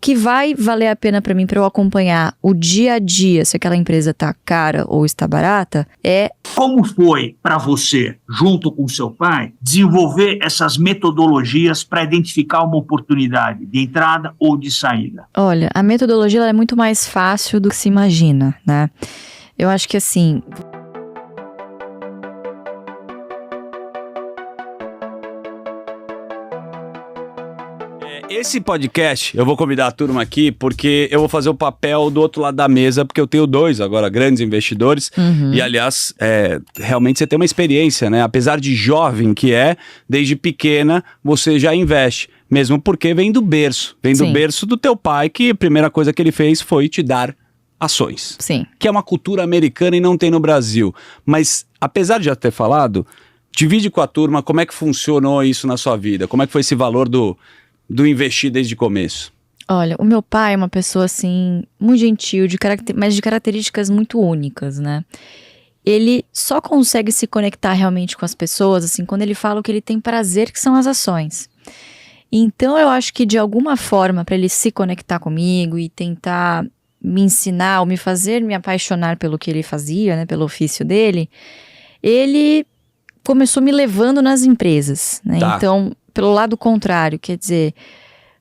que vai valer a pena para mim, para eu acompanhar o dia a dia, se aquela empresa está cara ou está barata, é... Como foi para você, junto com seu pai, desenvolver essas metodologias para identificar uma oportunidade de entrada ou de saída? Olha, a metodologia ela é muito mais fácil do que se imagina, né? Eu acho que assim... Esse podcast, eu vou convidar a turma aqui porque eu vou fazer o papel do outro lado da mesa, porque eu tenho 2 agora grandes investidores e, aliás, realmente você tem uma experiência, né? Apesar de jovem que desde pequena você já investe, mesmo porque vem do berço, do berço do teu pai, que a primeira coisa que ele fez foi te dar ações. Sim. Que é uma cultura americana e não tem no Brasil. Mas, apesar de já ter falado, divide com a turma como é que funcionou isso na sua vida, como é que foi esse valor do investir desde o começo? Olha, o meu pai é uma pessoa, assim, muito gentil, mas de características muito únicas, né? Ele só consegue se conectar realmente com as pessoas, assim, quando ele fala o que ele tem prazer, que são as ações. Então, eu acho que, de alguma forma, para ele se conectar comigo e tentar me ensinar ou me fazer me apaixonar pelo que ele fazia, né, pelo ofício dele, ele começou me levando nas empresas, né? Tá. Então... Pelo lado contrário, quer dizer,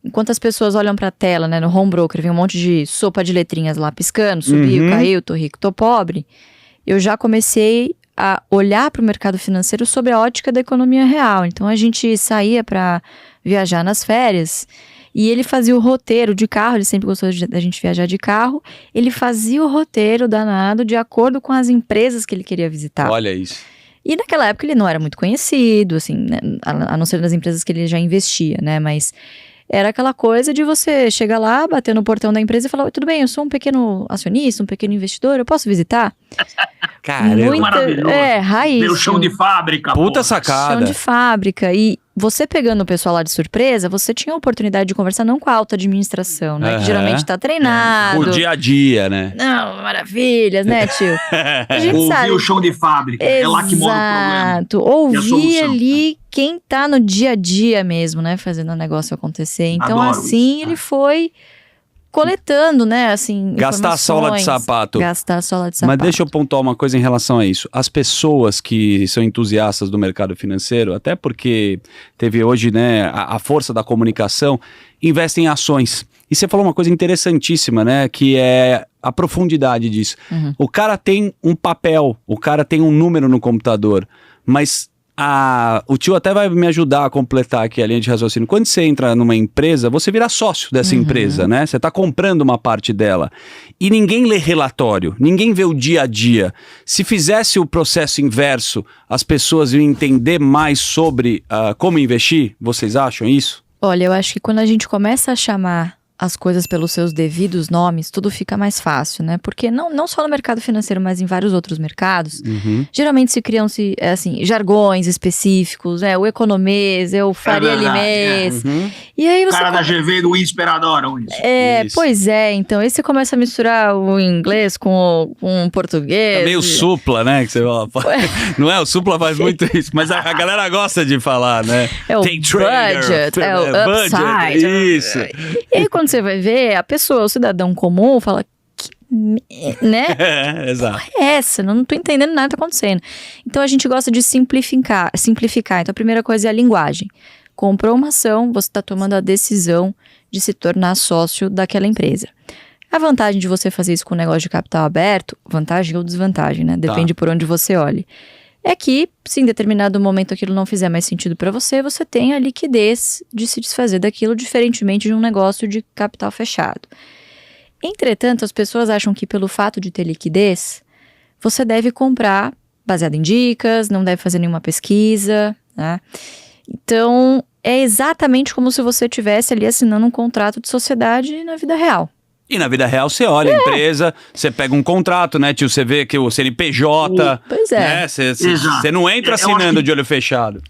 enquanto as pessoas olham para a tela, né, no home broker, vem um monte de sopa de letrinhas lá piscando, subiu, caiu, tô rico, tô pobre, eu já comecei a olhar para o mercado financeiro sob a ótica da economia real. Então a gente saía para viajar nas férias e ele fazia o roteiro de carro, ele sempre gostou da gente viajar de carro, ele fazia o roteiro danado de acordo com as empresas que ele queria visitar. Olha isso. E naquela época ele não era muito conhecido, assim, né, a não ser nas empresas que ele já investia, né, mas era aquela coisa de você chegar lá, bater no portão da empresa e falar, tudo bem, eu sou um pequeno acionista, um pequeno investidor, eu posso visitar? Caramba, maravilhoso. Raiz. Meu chão de fábrica. Puta sacada. Chão de fábrica. E você pegando o pessoal lá de surpresa, você tinha a oportunidade de conversar não com a alta administração, né? Que geralmente tá treinado. O dia a dia, né? Não, maravilhas, né, tio? A gente sabe. Ouvir o chão de fábrica. Exato. É lá que mora o problema. Ouvir ali quem tá no dia a dia mesmo, né? Fazendo o negócio acontecer. Então, Adoro assim, isso. ele foi coletando, né, assim, Gastar a sola de sapato. Gastar a sola de sapato. Mas deixa eu pontuar uma coisa em relação a isso. As pessoas que são entusiastas do mercado financeiro, até porque teve hoje, né, a força da comunicação, investem em ações. E você falou uma coisa interessantíssima, né, que é a profundidade disso. O cara tem um papel, o cara tem um número no computador, mas... o tio até vai me ajudar a completar aqui a linha de raciocínio. Quando você entra numa empresa, você vira sócio dessa empresa, né? Você está comprando uma parte dela. E ninguém lê relatório, ninguém vê o dia a dia. Se fizesse o processo inverso, as pessoas iam entender mais sobre como investir? Vocês acham isso? Olha, eu acho que quando a gente começa a chamar as coisas pelos seus devidos nomes, tudo fica mais fácil, né? Porque não só no mercado financeiro, mas em vários outros mercados, geralmente se criam-se, assim, jargões específicos, o economês, o Faria Limês. E aí você... O cara da GV do Inspirador, isso. Isso. Pois é, então aí você começa a misturar o inglês com o português. É meio supla, né? Que você fala. Não é? O supla faz muito isso, mas a galera gosta de falar, né? É o Day trader, budget, é o upside. Isso. E aí quando você vai ver, a pessoa, o cidadão comum, fala, né? Exato. É essa, não tô entendendo nada que tá acontecendo. Então a gente gosta de simplificar. Então a primeira coisa é a linguagem. Comprou uma ação, você está tomando a decisão de se tornar sócio daquela empresa. A vantagem de você fazer isso com um negócio de capital aberto, vantagem ou desvantagem, né? Depende por onde você olhe. É que, se em determinado momento aquilo não fizer mais sentido para você, você tem a liquidez de se desfazer daquilo, diferentemente de um negócio de capital fechado. Entretanto, as pessoas acham que pelo fato de ter liquidez, você deve comprar baseado em dicas, não deve fazer nenhuma pesquisa, né? Então, é exatamente como se você estivesse ali assinando um contrato de sociedade na vida real. E na vida real você olha a empresa, você pega um contrato, né, tio? Você vê que o CNPJ. Pois é. Né, você não entra assinando de olho fechado.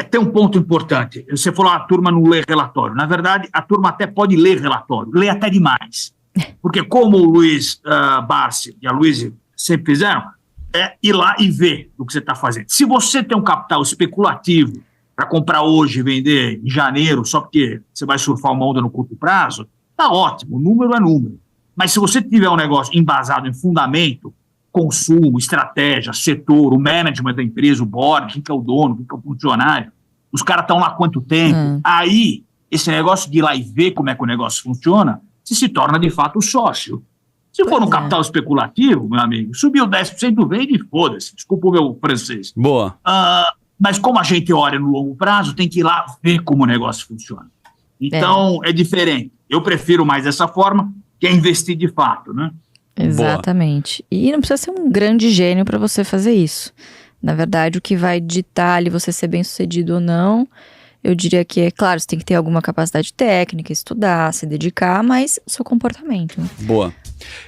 Tem um ponto importante. Você falou, a turma não lê relatório. Na verdade, a turma até pode ler relatório, lê até demais. Porque como o Luiz Barsi e a Luísa sempre fizeram, é ir lá e ver o que você está fazendo. Se você tem um capital especulativo para comprar hoje e vender em janeiro, só porque você vai surfar uma onda no curto prazo, tá ótimo, número é número. Mas se você tiver um negócio embasado em fundamento, consumo, estratégia, setor, o management da empresa, o board, quem que é o dono, quem que é o funcionário, os caras estão lá há quanto tempo, aí esse negócio de ir lá e ver como é que o negócio funciona, se torna de fato sócio. Se for no capital especulativo, meu amigo, subiu 10%, vende e foda-se, desculpa o meu francês. Boa. Mas como a gente olha no longo prazo, tem que ir lá ver como o negócio funciona. Então, é diferente. Eu prefiro mais dessa forma, que é investir de fato, né? Exatamente. Boa. E não precisa ser um grande gênio para você fazer isso. Na verdade, o que vai ditar ali você ser bem-sucedido ou não, eu diria que, é claro, você tem que ter alguma capacidade técnica, estudar, se dedicar, mas o seu comportamento. Boa.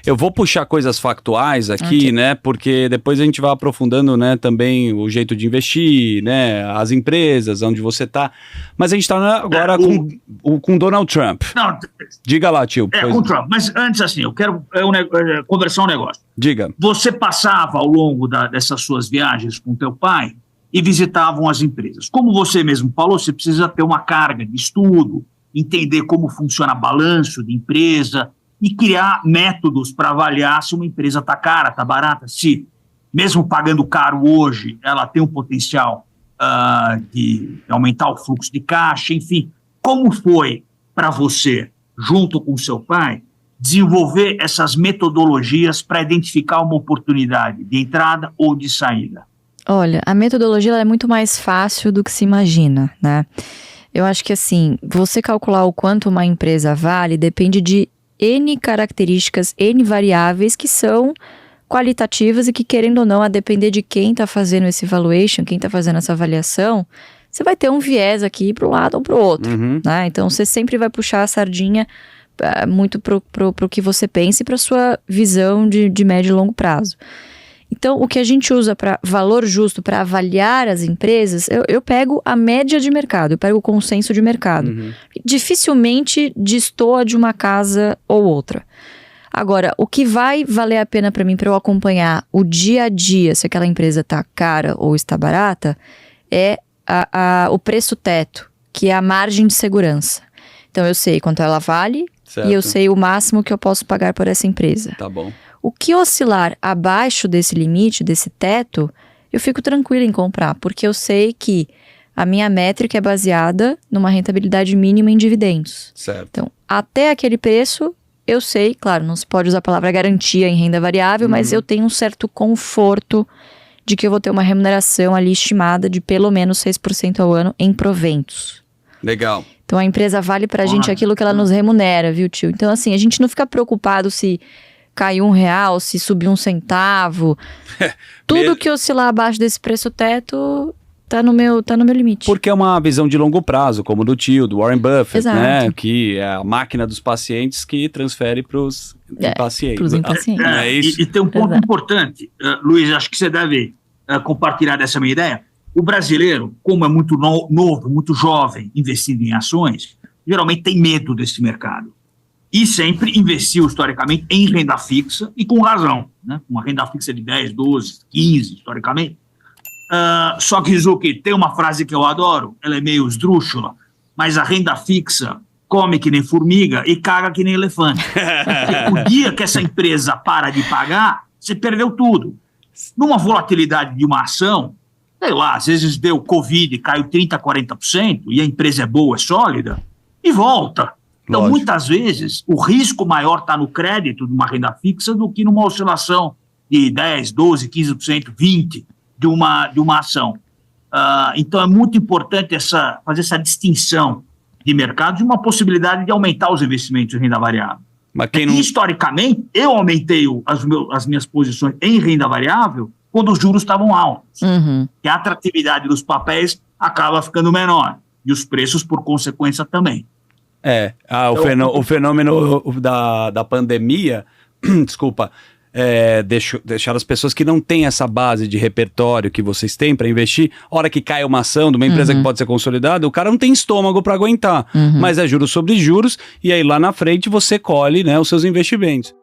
Eu vou puxar coisas factuais aqui, né? Porque depois a gente vai aprofundando, né, também o jeito de investir, né? As empresas, onde você tá. Mas a gente tá agora com Donald Trump. Não, diga lá, tio. Com Trump. Mas antes, assim, eu quero conversar um negócio. Diga. Você passava ao longo dessas suas viagens com teu pai e visitavam as empresas. Como você mesmo falou, você precisa ter uma carga de estudo, entender como funciona balanço de empresa e criar métodos para avaliar se uma empresa está cara, está barata, se, mesmo pagando caro hoje, ela tem um potencial de aumentar o fluxo de caixa, enfim. Como foi para você, junto com seu pai, desenvolver essas metodologias para identificar uma oportunidade de entrada ou de saída? Olha, a metodologia ela é muito mais fácil do que se imagina, né? Eu acho que assim, você calcular o quanto uma empresa vale depende de N características, N variáveis que são qualitativas e que, querendo ou não, a depender de quem está fazendo esse valuation, quem está fazendo essa avaliação, você vai ter um viés aqui para um lado ou para o outro, né? Então, você sempre vai puxar a sardinha muito pro que você pensa e para sua visão de médio e longo prazo. Então, o que a gente usa para valor justo, para avaliar as empresas, eu pego a média de mercado, eu pego o consenso de mercado. Dificilmente destoa de uma casa ou outra. Agora, o que vai valer a pena para mim, para eu acompanhar o dia a dia, se aquela empresa está cara ou está barata, é o preço teto, que é a margem de segurança. Então, eu sei quanto ela vale e eu sei o máximo que eu posso pagar por essa empresa. Tá bom. O que oscilar abaixo desse limite, desse teto, eu fico tranquila em comprar, porque eu sei que a minha métrica é baseada numa rentabilidade mínima em dividendos. Certo. Então, até aquele preço, eu sei, claro, não se pode usar a palavra garantia em renda variável, mas eu tenho um certo conforto de que eu vou ter uma remuneração ali estimada de pelo menos 6% ao ano em proventos. Legal. Então, a empresa vale pra gente aquilo que ela nos remunera, viu, tio? Então, assim, a gente não fica preocupado se caiu R$1, se subiu 1 centavo. Tudo que oscilar abaixo desse preço teto tá no meu limite. Porque é uma visão de longo prazo, como do tio, do Warren Buffett, Exato. né? Que é a máquina dos pacientes que transfere para os impacientes. Pros impacientes. É isso. E tem um ponto importante, Luiz, acho que você deve compartilhar dessa minha ideia. O brasileiro, como é muito novo, muito jovem, investindo em ações, geralmente tem medo desse mercado. E sempre investiu, historicamente, em renda fixa, e com razão, né? Uma renda fixa de 10, 12, 15, historicamente. Só que, Zucchi, tem uma frase que eu adoro, ela é meio esdrúxula, mas a renda fixa come que nem formiga e caga que nem elefante. O dia que essa empresa para de pagar, você perdeu tudo. Numa volatilidade de uma ação, sei lá, às vezes deu Covid, caiu 30%, 40%, e a empresa é boa, é sólida, e volta. Então, Lógico. muitas vezes, o risco maior está no crédito de uma renda fixa do que numa oscilação de 10%, 12%, 15%, 20% de uma ação. Então, é muito importante fazer essa distinção de mercado e uma possibilidade de aumentar os investimentos em renda variável. Mas quem não... Historicamente, eu aumentei as minhas posições em renda variável quando os juros estavam altos. E a atratividade dos papéis acaba ficando menor. E os preços, por consequência, também. O fenômeno da pandemia, desculpa, deixar as pessoas que não têm essa base de repertório que vocês têm para investir, hora que cai uma ação de uma empresa que pode ser consolidada, o cara não tem estômago para aguentar, mas é juros sobre juros, e aí lá na frente você colhe, né, os seus investimentos.